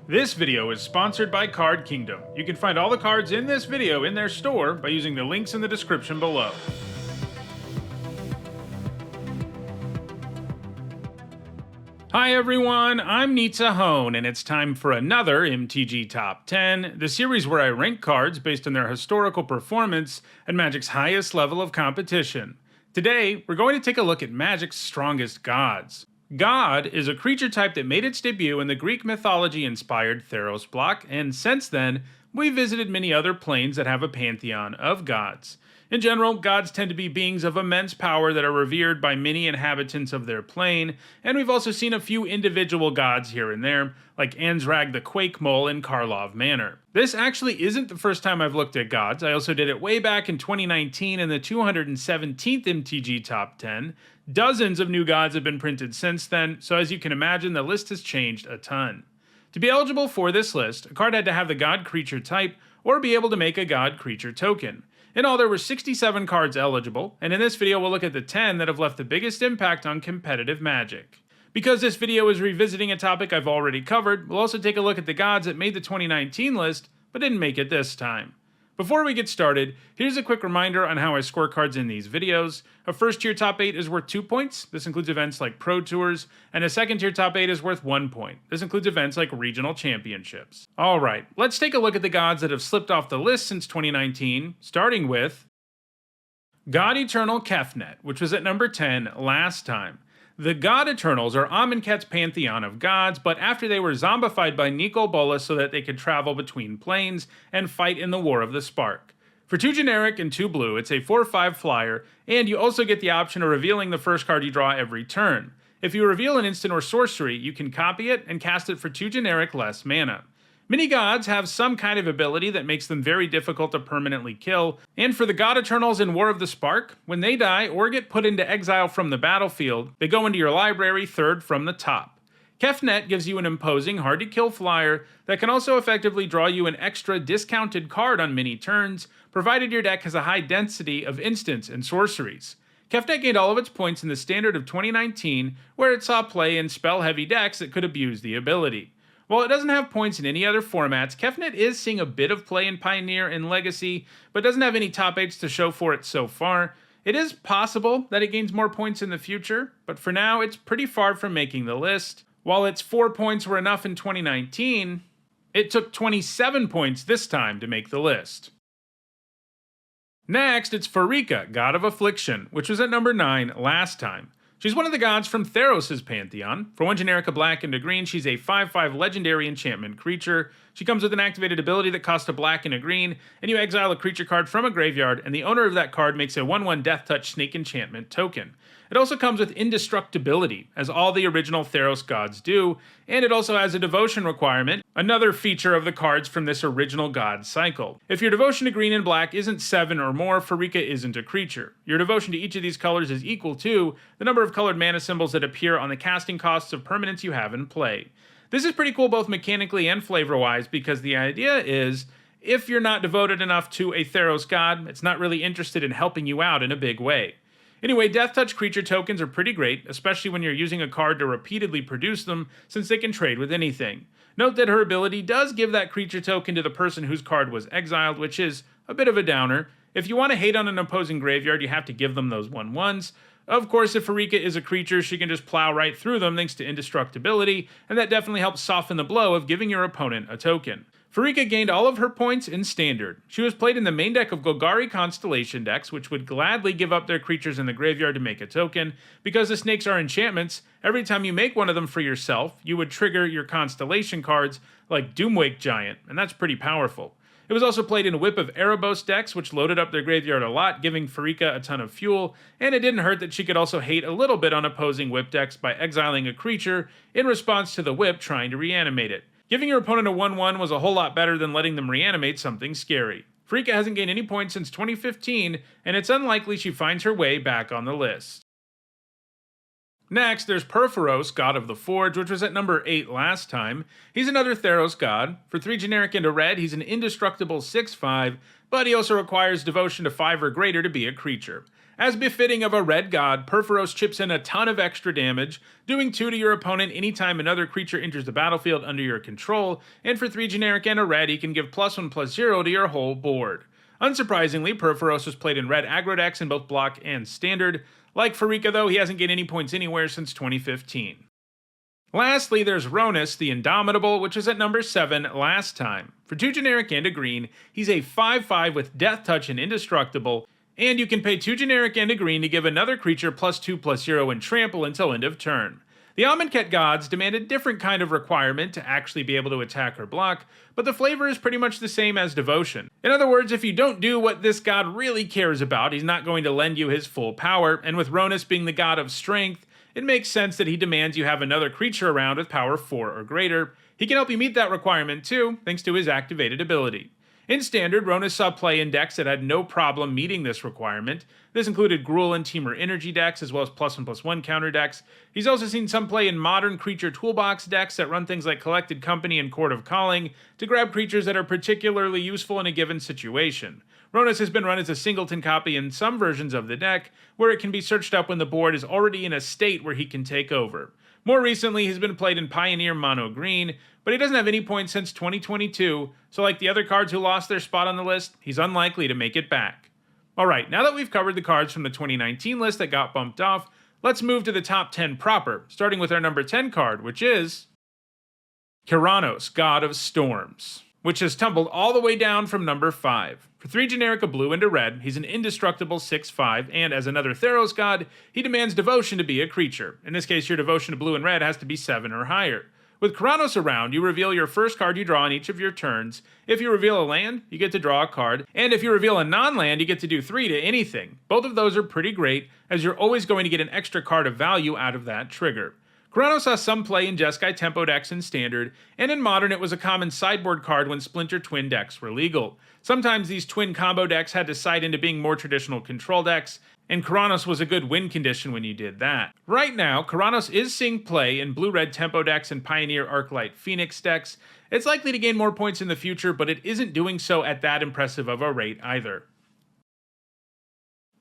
This video is sponsored by Card Kingdom. You can find all the cards in this video in their store by using the links in the description below. Hi everyone, I'm Nitsa Hone, and it's time for another MTG Top 10, the series where I rank cards based on their historical performance and Magic's highest level of competition. Today, we're going to take a look at Magic's strongest gods. God is a creature type that made its debut in the Greek mythology-inspired Theros block, and since then, we've visited many other planes that have a pantheon of gods. In general, gods tend to be beings of immense power that are revered by many inhabitants of their plane, and we've also seen a few individual gods here and there, like Ansrag the Quake Mole in Karlov Manor. This actually isn't the first time I've looked at gods. I also did it way back in 2019 in the 217th MTG Top 10. Dozens of new gods have been printed since then, so as you can imagine, the list has changed a ton. To be eligible for this list, a card had to have the god creature type or be able to make a god creature token. In all, there were 67 cards eligible, and in this video we'll look at the 10 that have left the biggest impact on competitive Magic. Because this video is revisiting a topic I've already covered, we'll also take a look at the gods that made the 2019 list, but didn't make it this time. Before we get started, here's a quick reminder on how I score cards in these videos. A first tier top 8 is worth 2 points, this includes events like Pro Tours, and a second tier top 8 is worth 1 point. This includes events like regional championships. Alright, let's take a look at the gods that have slipped off the list since 2019, starting with God Eternal Kefnet, which was at number 10 last time. The God Eternals are Amonkhet's pantheon of gods, but after they were zombified by Nicol Bolas so that they could travel between planes and fight in the War of the Spark. For 2 generic and 2 blue, it's a 4/5 flyer, and you also get the option of revealing the first card you draw every turn. If you reveal an instant or sorcery, you can copy it and cast it for 2 generic less mana. Many gods have some kind of ability that makes them very difficult to permanently kill, and for the God Eternals in War of the Spark, when they die or get put into exile from the battlefield, they go into your library third from the top. Kefnet gives you an imposing, hard-to-kill flyer that can also effectively draw you an extra discounted card on many turns, provided your deck has a high density of instants and sorceries. Kefnet gained all of its points in the Standard of 2019, where it saw play in spell-heavy decks that could abuse the ability. While it doesn't have points in any other formats, Kefnet is seeing a bit of play in Pioneer and Legacy, but doesn't have any top 8s to show for it so far. It is possible that it gains more points in the future, but for now it's pretty far from making the list. While its 4 points were enough in 2019, it took 27 points this time to make the list. Next, it's Pharika, God of Affliction, which was at number 9 last time. She's one of the gods from Theros' pantheon. For 1 generic, a black and a green, she's a 5/5 legendary enchantment creature. She comes with an activated ability that costs a black and a green, and you exile a creature card from a graveyard, and the owner of that card makes a 1/1 Death Touch Snake enchantment token. It also comes with indestructibility, as all the original Theros gods do, and it also has a devotion requirement, another feature of the cards from this original god cycle. If your devotion to green and black isn't 7 or more, Pharika isn't a creature. Your devotion to each of these colors is equal to the number of colored mana symbols that appear on the casting costs of permanents you have in play. This is pretty cool both mechanically and flavor-wise, because the idea is, if you're not devoted enough to a Theros god, it's not really interested in helping you out in a big way. Anyway, Death Touch creature tokens are pretty great, especially when you're using a card to repeatedly produce them, since they can trade with anything. Note that her ability does give that creature token to the person whose card was exiled, which is a bit of a downer. If you want to hate on an opposing graveyard, you have to give them those 1/1s. Of course, if Pharika is a creature, she can just plow right through them thanks to indestructibility, and that definitely helps soften the blow of giving your opponent a token. Pharika gained all of her points in Standard. She was played in the main deck of Golgari Constellation decks, which would gladly give up their creatures in the graveyard to make a token. Because the snakes are enchantments, every time you make one of them for yourself, you would trigger your Constellation cards like Doomwake Giant, and that's pretty powerful. It was also played in Whip of Erebos decks, which loaded up their graveyard a lot, giving Pharika a ton of fuel, and it didn't hurt that she could also hate a little bit on opposing Whip decks by exiling a creature in response to the Whip trying to reanimate it. Giving your opponent a 1/1 was a whole lot better than letting them reanimate something scary. Pharika hasn't gained any points since 2015, and it's unlikely she finds her way back on the list. Next, there's Perforos, God of the Forge, which was at number 8 last time. He's another Theros god. For 3 generic and a red, he's an indestructible 6/5, but he also requires devotion to 5 or greater to be a creature. As befitting of a red god, Perforos chips in a ton of extra damage, doing 2 to your opponent anytime another creature enters the battlefield under your control, and for 3 generic and a red, he can give +1/+0 to your whole board. Unsurprisingly, Perforos was played in red aggro decks in both block and standard. Like Farika though, he hasn't gained any points anywhere since 2015. Lastly, there's Ronus, the Indomitable, which was at number 7 last time. For 2 generic and a green, he's a 5/5 with Death Touch and Indestructible, and you can pay 2 generic and a green to give another creature +2/+0 and trample until end of turn. The Amonkhet gods demand a different kind of requirement to actually be able to attack or block, but the flavor is pretty much the same as Devotion. In other words, if you don't do what this god really cares about, he's not going to lend you his full power, and with Ronus being the god of strength, it makes sense that he demands you have another creature around with power 4 or greater. He can help you meet that requirement too, thanks to his activated ability. In Standard, Ronus saw play in decks that had no problem meeting this requirement. This included Gruul and Temur Energy decks, as well as +1/+1 counter decks. He's also seen some play in modern Creature Toolbox decks that run things like Collected Company and Court of Calling to grab creatures that are particularly useful in a given situation. Ronus has been run as a singleton copy in some versions of the deck, where it can be searched up when the board is already in a state where he can take over. More recently, he's been played in Pioneer Mono Green, but he doesn't have any points since 2022, so like the other cards who lost their spot on the list, he's unlikely to make it back. Alright, now that we've covered the cards from the 2019 list that got bumped off, let's move to the top 10 proper, starting with our number 10 card, which is Kranos, God of Storms, which has tumbled all the way down from number 5. For 3 generic, a blue and a red, he's an indestructible 6/5, and as another Theros god, he demands devotion to be a creature. In this case, your devotion to blue and red has to be 7 or higher. With Kranos around, you reveal your first card you draw on each of your turns. If you reveal a land, you get to draw a card, and if you reveal a non-land, you get to do 3 to anything. Both of those are pretty great, as you're always going to get an extra card of value out of that trigger. Kranos saw some play in Jeskai Tempo decks in Standard, and in Modern it was a common sideboard card when Splinter Twin decks were legal. Sometimes these twin combo decks had to side into being more traditional control decks, and Kranos was a good win condition when you did that. Right now, Kranos is seeing play in Blue-Red Tempo decks and Pioneer Arclight Phoenix decks. It's likely to gain more points in the future, but it isn't doing so at that impressive of a rate either.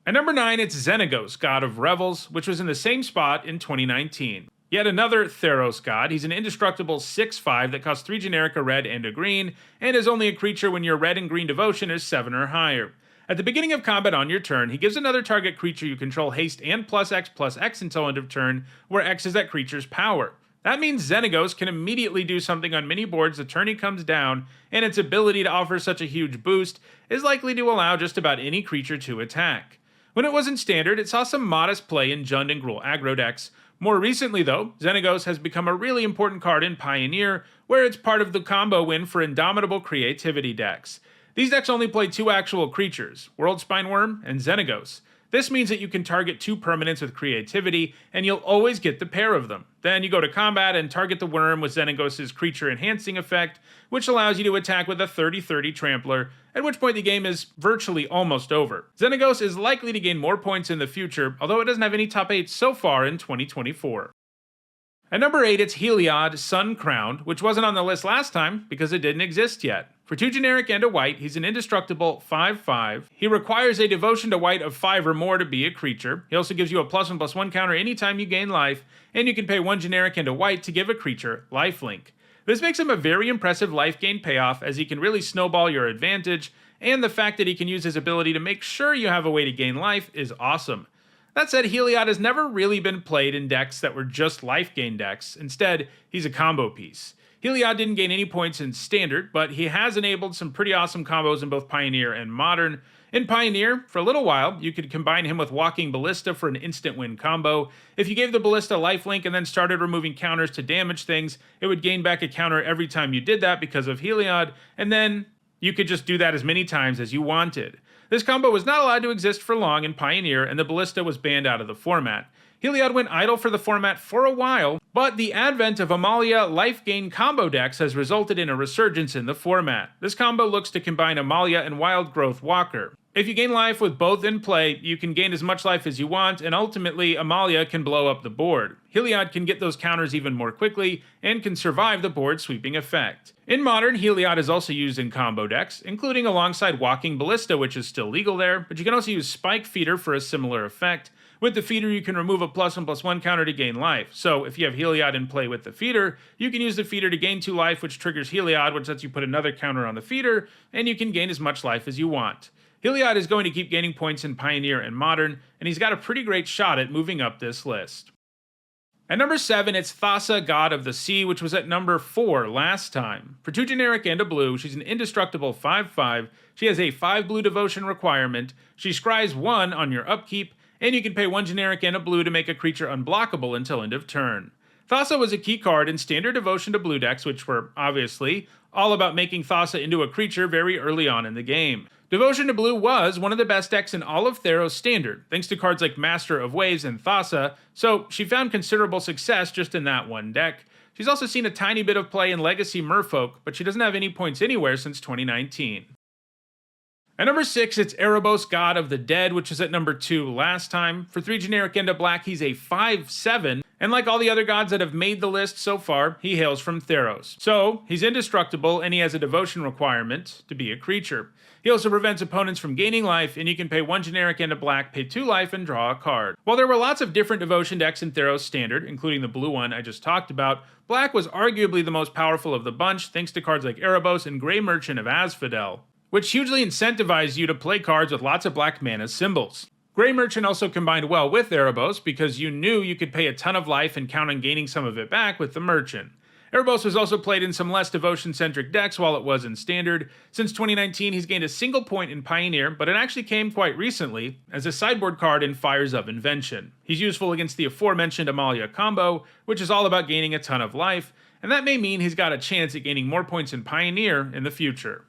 At number 9, it's Xenagos, God of Revels, which was in the same spot in 2019. Yet another Theros god. He's an indestructible 6/5 that costs 3 generic, a red, and a green, and is only a creature when your red and green devotion is 7 or higher. At the beginning of combat on your turn, he gives another target creature you control haste and +X/+X until end of turn, where X is that creature's power. That means Xenagos can immediately do something on many boards the turn he comes down, and its ability to offer such a huge boost is likely to allow just about any creature to attack. When it was in Standard, it saw some modest play in Jund and Gruul aggro decks. More recently though, Xenagos has become a really important card in Pioneer, where it's part of the combo win for Indomitable creativity decks. These decks only play 2 actual creatures, Worldspine Worm and Xenagos. This means that you can target 2 permanents with creativity, and you'll always get the pair of them. Then you go to combat and target the worm with Xenagos' creature enhancing effect, which allows you to attack with a 30/30 trampler, at which point the game is virtually almost over. Xenagos is likely to gain more points in the future, although it doesn't have any top 8 so far in 2024. At number 8, it's Helot, Sun Crowned, which wasn't on the list last time because it didn't exist yet. For 2 generic and a white, he's an indestructible 5/5. He requires a devotion to white of 5 or more to be a creature. He also gives you a +1/+1 counter anytime you gain life, and you can pay 1 generic and a white to give a creature lifelink. This makes him a very impressive life gain payoff, as he can really snowball your advantage, and the fact that he can use his ability to make sure you have a way to gain life is awesome. That said, Helot has never really been played in decks that were just life gain decks. Instead, he's a combo piece. Helot didn't gain any points in Standard, but he has enabled some pretty awesome combos in both Pioneer and Modern. In Pioneer, for a little while, you could combine him with Walking Ballista for an instant win combo. If you gave the Ballista lifelink and then started removing counters to damage things, it would gain back a counter every time you did that because of Helot, and then you could just do that as many times as you wanted. This combo was not allowed to exist for long in Pioneer, and the Ballista was banned out of the format. Helot went idle for the format for a while, but the advent of Amalia life gain combo decks has resulted in a resurgence in the format. This combo looks to combine Amalia and Wild Growth Walker. If you gain life with both in play, you can gain as much life as you want, and ultimately Amalia can blow up the board. Helot can get those counters even more quickly, and can survive the board sweeping effect. In Modern, Helot is also used in combo decks, including alongside Walking Ballista, which is still legal there, but you can also use Spike Feeder for a similar effect. With the feeder, you can remove a +1/+1 counter to gain life. So if you have Helot in play with the feeder, you can use the feeder to gain 2 life, which triggers Helot, which lets you put another counter on the feeder, and you can gain as much life as you want. Helot is going to keep gaining points in Pioneer and Modern, and he's got a pretty great shot at moving up this list. At number 7, it's Thassa, God of the Sea, which was at number 4 last time. For 2 generic and a blue, she's an indestructible 5/5. She has a 5 blue devotion requirement. She scries 1 on your upkeep, and you can pay 1 generic and a blue to make a creature unblockable until end of turn. Thassa was a key card in standard devotion to blue decks, which were, obviously, all about making Thassa into a creature very early on in the game. Devotion to Blue was one of the best decks in all of Theros Standard, thanks to cards like Master of Waves and Thassa, so she found considerable success just in that one deck. She's also seen a tiny bit of play in Legacy Merfolk, but she doesn't have any points anywhere since 2019. At number 6, it's Erebos, God of the Dead, which is at number 2 last time. For 3 generic and a black, he's a 5/7, and like all the other gods that have made the list so far, he hails from Theros. So, he's indestructible, and he has a devotion requirement to be a creature. He also prevents opponents from gaining life, and you can pay 1 generic and a black, pay 2 life, and draw a card. While there were lots of different devotion decks in Theros Standard, including the blue one I just talked about, black was arguably the most powerful of the bunch, thanks to cards like Erebos and Grey Merchant of Asphodel, which hugely incentivized you to play cards with lots of black mana symbols. Grey Merchant also combined well with Erebos because you knew you could pay a ton of life and count on gaining some of it back with the Merchant. Erebos was also played in some less devotion-centric decks while it was in Standard. Since 2019, he's gained a single point in Pioneer, but it actually came quite recently as a sideboard card in Fires of Invention. He's useful against the aforementioned Amalia combo, which is all about gaining a ton of life, and that may mean he's got a chance at gaining more points in Pioneer in the future.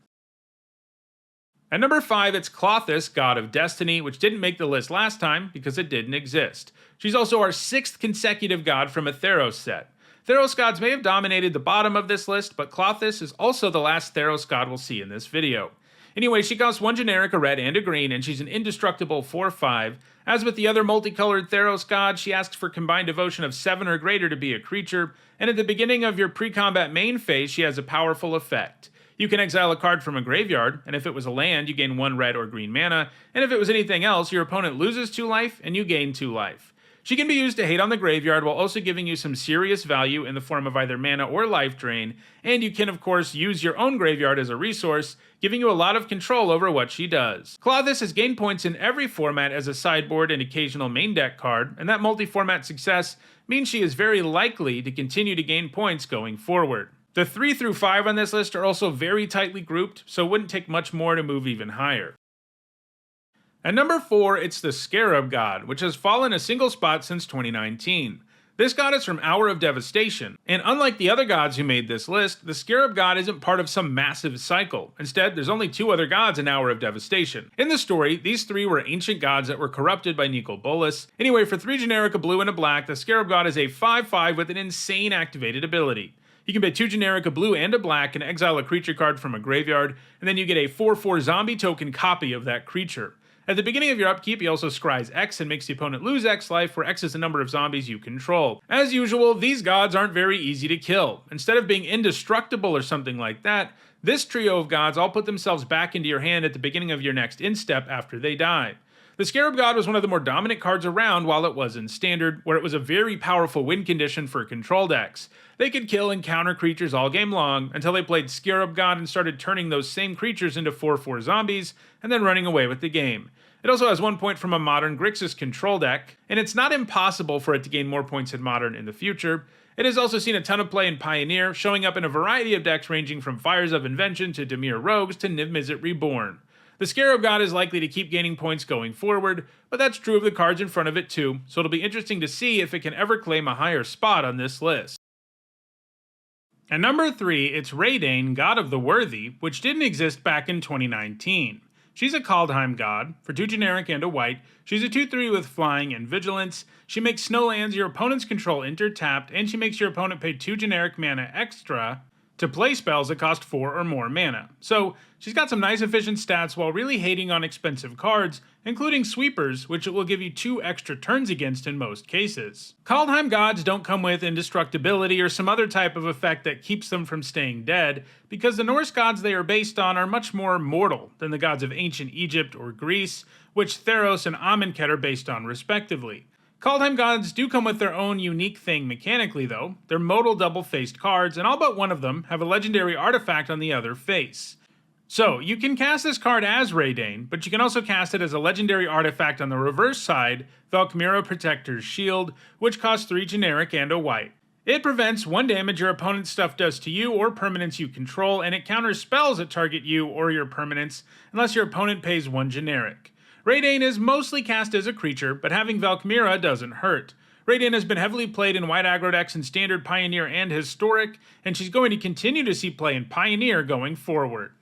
At number 5, it's Klothys, God of Destiny, which didn't make the list last time because it didn't exist. She's also our 6th consecutive god from a Theros set. Theros gods may have dominated the bottom of this list, but Klothys is also the last Theros god we'll see in this video. Anyway, she costs 1 generic, a red, and a green, and she's an indestructible 4/5. As with the other multicolored Theros gods, she asks for combined devotion of 7 or greater to be a creature, and at the beginning of your pre-combat main phase, she has a powerful effect. You can exile a card from a graveyard, and if it was a land, you gain 1 red or green mana, and if it was anything else, your opponent loses 2 life, and you gain 2 life. She can be used to hate on the graveyard while also giving you some serious value in the form of either mana or life drain, and you can of course use your own graveyard as a resource, giving you a lot of control over what she does. Klothys has gained points in every format as a sideboard and occasional main deck card, and that multi-format success means she is very likely to continue to gain points going forward. The 3 through 5 on this list are also very tightly grouped, so it wouldn't take much more to move even higher. At number 4, it's the Scarab God, which has fallen a single spot since 2019. This god is from Hour of Devastation, and unlike the other gods who made this list, the Scarab God isn't part of some massive cycle. Instead, there's only 2 other gods in Hour of Devastation. In the story, these 3 were ancient gods that were corrupted by Nicol Bolas. Anyway, for 3 generic, a blue, and a black, the Scarab God is a 5/5 with an insane activated ability. You can pay 2 generic, a blue, and a black, and exile a creature card from a graveyard, and then you get a 4/4 zombie token copy of that creature. At the beginning of your upkeep, he also scries X and makes the opponent lose X life, where X is the number of zombies you control. As usual, these gods aren't very easy to kill. Instead of being indestructible or something like that, this trio of gods all put themselves back into your hand at the beginning of your next instep after they die. The Scarab God was one of the more dominant cards around while it was in Standard, where it was a very powerful win condition for control decks. They could kill and counter creatures all game long, until they played Scarab God and started turning those same creatures into 4/4 zombies, and then running away with the game. It also has 1 point from a modern Grixis control deck, and it's not impossible for it to gain more points in Modern in the future. It has also seen a ton of play in Pioneer, showing up in a variety of decks ranging from Fires of Invention to Dimir Rogues to Niv-Mizzet Reborn. The Scarab God is likely to keep gaining points going forward, but that's true of the cards in front of it too, so it'll be interesting to see if it can ever claim a higher spot on this list. At number 3, it's Raydane, God of the Worthy, which didn't exist back in 2019. She's a Kaldheim god. For 2 generic and a white, she's a 2/3 with flying and vigilance. She makes snowlands your opponent's control enter tapped, and she makes your opponent pay 2 generic mana extra to play spells that cost 4 or more mana. So she's got some nice efficient stats while really hating on expensive cards, including sweepers, which it will give you 2 extra turns against in most cases. Kaldheim gods don't come with indestructibility or some other type of effect that keeps them from staying dead, because the Norse gods they are based on are much more mortal than the gods of ancient Egypt or Greece, which Theros and Amonkhet are based on respectively. Kaldheim gods do come with their own unique thing mechanically though. They're modal double-faced cards, and all but one of them have a legendary artifact on the other face. So, you can cast this card as Raydane, but you can also cast it as a legendary artifact on the reverse side, Valkmira Protector's Shield, which costs 3 generic and a white. It prevents 1 damage your opponent's stuff does to you or permanents you control, and it counters spells that target you or your permanents unless your opponent pays 1 generic. Raydane is mostly cast as a creature, but having Valkmira doesn't hurt. Raydane has been heavily played in white aggro decks in Standard, Pioneer, and Historic, and she's going to continue to see play in Pioneer going forward.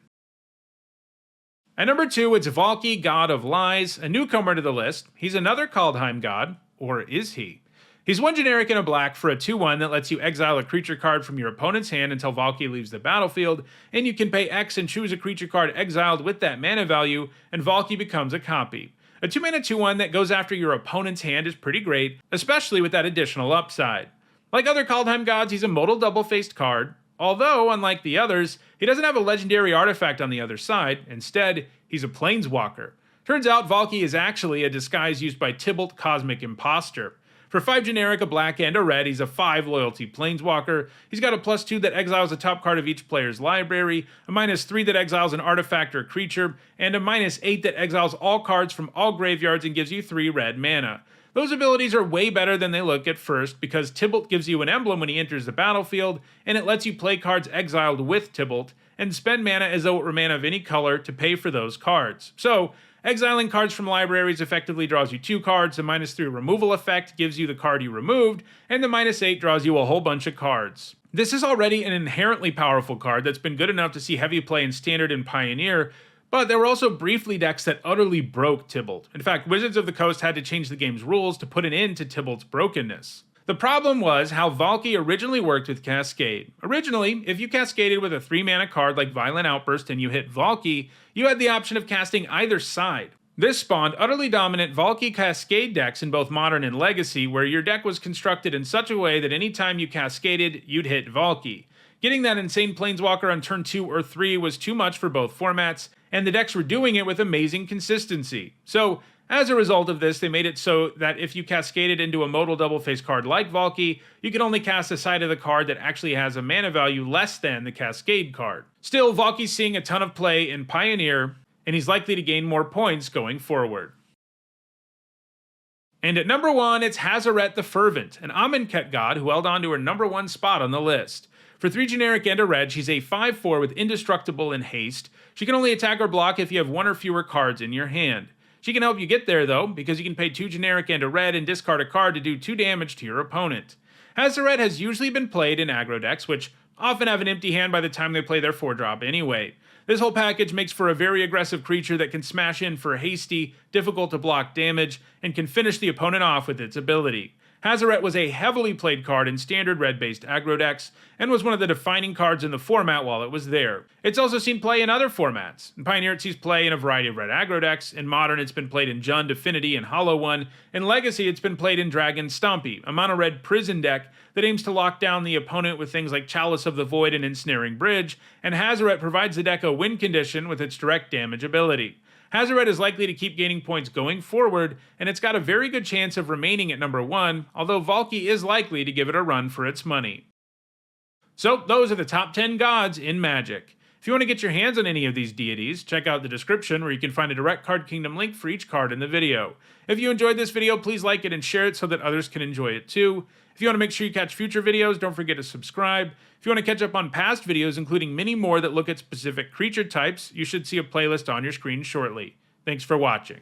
At number 2, it's Valki, God of Lies, a newcomer to the list. He's another Kaldheim god, or is he? He's 1 generic and a black for a 2/1 that lets you exile a creature card from your opponent's hand until Valki leaves the battlefield, and you can pay X and choose a creature card exiled with that mana value, and Valki becomes a copy. A 2-mana 2/1 that goes after your opponent's hand is pretty great, especially with that additional upside. Like other Kaldheim gods, he's a modal double-faced card, although, unlike the others, he doesn't have a legendary artifact on the other side. Instead, he's a planeswalker. Turns out Valki is actually a disguise used by Tybalt Cosmic Imposter. For 5 generic, a black, and a red, he's a 5 loyalty planeswalker. He's got a +2 that exiles the top card of each player's library, a -3 that exiles an artifact or creature, and a -8 that exiles all cards from all graveyards and gives you 3 red mana. Those abilities are way better than they look at first, because Tybalt gives you an emblem when he enters the battlefield, and it lets you play cards exiled with Tybalt, and spend mana as though it were mana of any color to pay for those cards. So, exiling cards from libraries effectively draws you 2 cards, the -3 removal effect gives you the card you removed, and the -8 draws you a whole bunch of cards. This is already an inherently powerful card that's been good enough to see heavy play in Standard and Pioneer, but there were also briefly decks that utterly broke Tybalt. In fact, Wizards of the Coast had to change the game's rules to put an end to Tybalt's brokenness. The problem was how Valki originally worked with Cascade. Originally, if you cascaded with a 3-mana card like Violent Outburst and you hit Valki, you had the option of casting either side. This spawned utterly dominant Valki Cascade decks in both Modern and Legacy, where your deck was constructed in such a way that anytime you cascaded, you'd hit Valki. Getting that insane Planeswalker on turn 2 or 3 was too much for both formats, and the decks were doing it with amazing consistency. So, as a result of this, they made it so that if you cascaded into a modal double-face card like Valki, you can only cast a side of the card that actually has a mana value less than the Cascade card. Still, Valki's seeing a ton of play in Pioneer, and he's likely to gain more points going forward. And at number 1, it's Hazet the Fervent, an Amonkhet god who held on to her number 1 spot on the list. For 3 generic and a red, she's a 5/4 with Indestructible and Haste. She can only attack or block if you have 1 or fewer cards in your hand. She can help you get there though, because you can pay 2 generic and a red and discard a card to do 2 damage to your opponent. Hazet has usually been played in aggro decks, which often have an empty hand by the time they play their 4-drop anyway. This whole package makes for a very aggressive creature that can smash in for hasty, difficult to block damage, and can finish the opponent off with its ability. Hazet was a heavily played card in standard red-based aggro decks, and was one of the defining cards in the format while it was there. It's also seen play in other formats. In Pioneer it sees play in a variety of red aggro decks, in Modern it's been played in Jund, Affinity, and Hollow One, in Legacy it's been played in Dragon Stompy, a mono-red prison deck that aims to lock down the opponent with things like Chalice of the Void and Ensnaring Bridge, and Hazet provides the deck a win condition with its direct damage ability. Hazet is likely to keep gaining points going forward, and it's got a very good chance of remaining at number 1, although Valki is likely to give it a run for its money. So, those are the top 10 gods in Magic. If you want to get your hands on any of these deities, check out the description where you can find a direct Card Kingdom link for each card in the video. If you enjoyed this video, please like it and share it so that others can enjoy it too. If you want to make sure you catch future videos, don't forget to subscribe. If you want to catch up on past videos, including many more that look at specific creature types, you should see a playlist on your screen shortly. Thanks for watching.